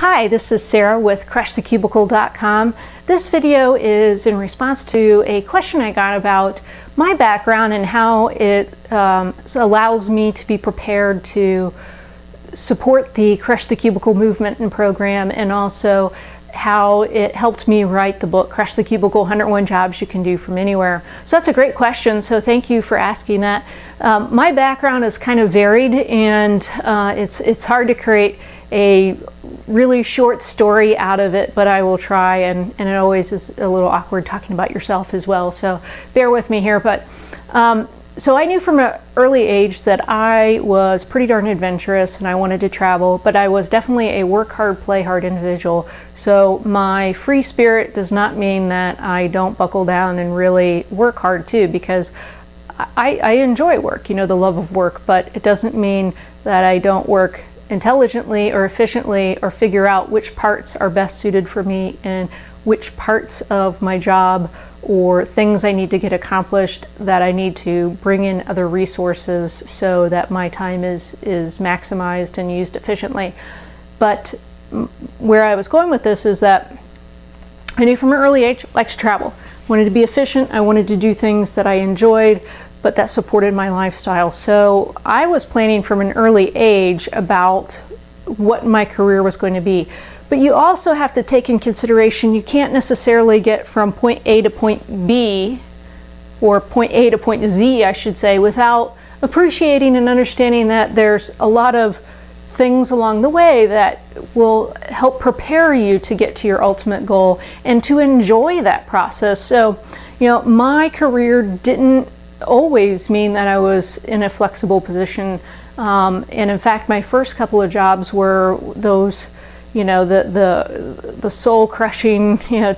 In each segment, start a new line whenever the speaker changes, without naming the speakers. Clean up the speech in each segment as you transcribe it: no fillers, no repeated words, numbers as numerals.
Hi, this is Sarah with crushthecubicle.com. This video is in response to a question I got about my background and how it allows me to be prepared to support the Crush the Cubicle movement and program, and also how it helped me write the book, Crush the Cubicle, 101 Jobs You Can Do From Anywhere. So that's a great question, so thank you for asking that. My background is kind of varied, and it's hard to create a really short story out of it, but I will try, and it always is a little awkward talking about yourself as well, so bear with me here. But so I knew from an early age that I was pretty darn adventurous and I wanted to travel, but I was definitely a work hard, play hard individual. So my free spirit does not mean that I don't buckle down and really work hard too, because I enjoy work, you know, the love of work, but it doesn't mean that I don't work intelligently or efficiently or figure out which parts are best suited for me and which parts of my job or things I need to get accomplished that I need to bring in other resources so that my time is maximized and used efficiently. But where I was going with this is that I knew from an early age I liked to travel. I wanted to be efficient, I wanted to do things that I enjoyed, but that supported my lifestyle. So I was planning from an early age about what my career was going to be. But you also have to take in consideration, you can't necessarily get from point A to point B, or point A to point Z, I should say, without appreciating and understanding that there's a lot of things along the way that will help prepare you to get to your ultimate goal and to enjoy that process. So, you know, my career didn't always mean that I was in a flexible position. And in fact, my first couple of jobs were those, you know, the soul crushing, you know,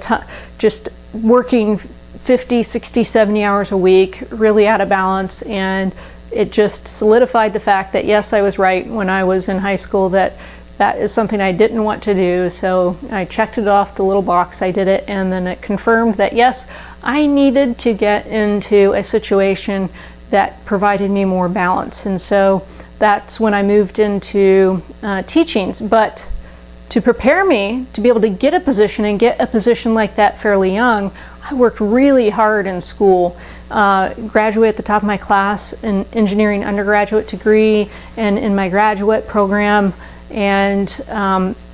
just working 50, 60, 70 hours a week, really out of balance. And it just solidified the fact that yes, I was right when I was in high school, that that is something I didn't want to do. So I checked it off the little box, I did it, and then it confirmed that yes, I needed to get into a situation that provided me more balance. And so that's when I moved into teaching. But to prepare me to be able to get a position and get a position like that fairly young, I worked really hard in school. Graduated at the top of my class in engineering undergraduate degree and in my graduate program. And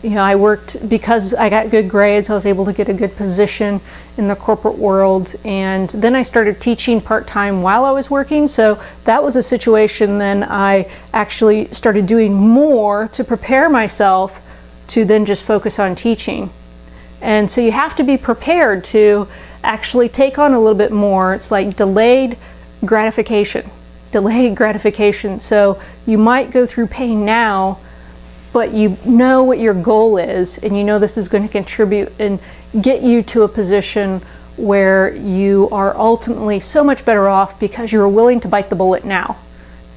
you know, I worked because I got good grades. I was able to get a good position in the corporate world, and then I started teaching part-time while I was working. So that was a situation then I actually started doing more to prepare myself to then just focus on teaching. And so you have to be prepared to actually take on a little bit more. It's like delayed gratification. So you might go through pain now, but you know what your goal is, and you know this is going to contribute and get you to a position where you are ultimately so much better off because you're willing to bite the bullet now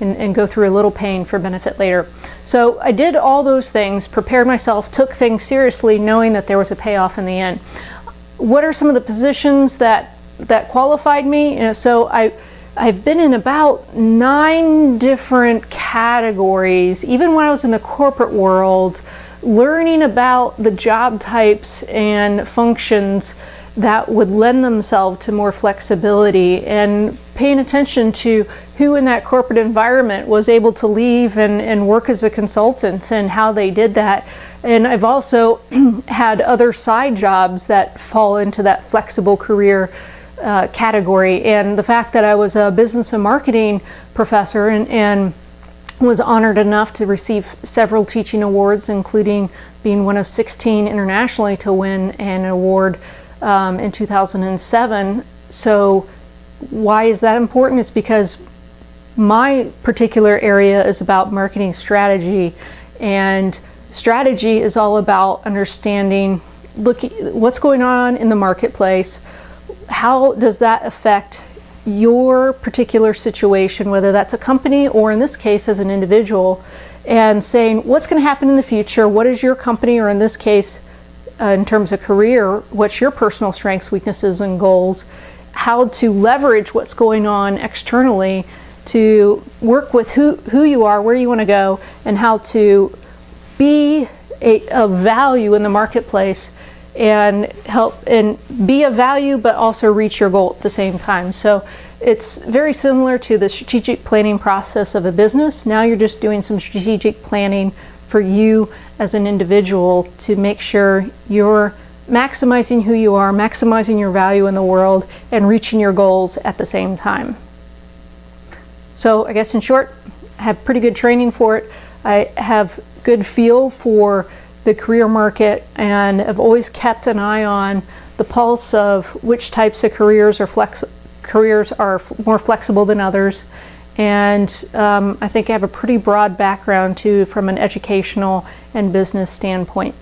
and go through a little pain for benefit later. So I did all those things, prepared myself, took things seriously, knowing that there was a payoff in the end. What are some of the positions that qualified me? You know, so I've been in about 9 different categories, even when I was in the corporate world, learning about the job types and functions that would lend themselves to more flexibility, and paying attention to who in that corporate environment was able to leave and work as a consultant and how they did that. And I've also had other side jobs that fall into that flexible career category. And the fact that I was a business and marketing professor and was honored enough to receive several teaching awards, including being one of 16 internationally to win an award in 2007. So why is that important? It's because my particular area is about marketing strategy, and strategy is all about understanding, what's going on in the marketplace, how does that affect your particular situation, whether that's a company or in this case as an individual, and saying what's going to happen in the future, what is your company, or in this case in terms of career, what's your personal strengths, weaknesses, and goals, how to leverage what's going on externally to work with who you are, where you want to go, and how to be a value in the marketplace and help and be of value, but also reach your goal at the same time. So it's very similar to the strategic planning process of a business. Now you're just doing some strategic planning for you as an individual to make sure you're maximizing who you are, maximizing your value in the world, and reaching your goals at the same time. So I guess in short, I have pretty good training for it. I have good feel for the career market and have always kept an eye on the pulse of which types of careers are more flexible than others. And I think I have a pretty broad background too from an educational and business standpoint.